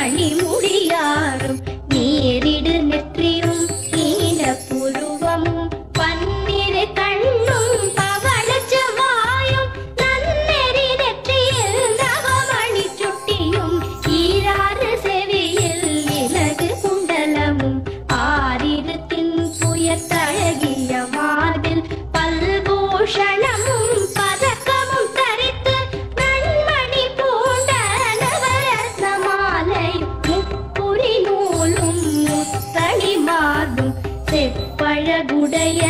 மணிமுடியாரும் நேரிடு நெற்றியும் நீல புருவமும் பன்னிரு கண்ணும் பவளச்சவாயும் நன்னெறி நெற்றியில் நவமணி சுட்டியும் ஈராறு செவியில் இலகு குண்டலமும் ஆரிருத்தின் புயத்தழகிய மார்பில் பல்பூஷணமும் பதக்கமும் தரித்து நன்மணி பூண்ட நவரத்ன மாலையும் முப்புரி நூலும் முத்தளி மார்பும் செப்பழகுடைய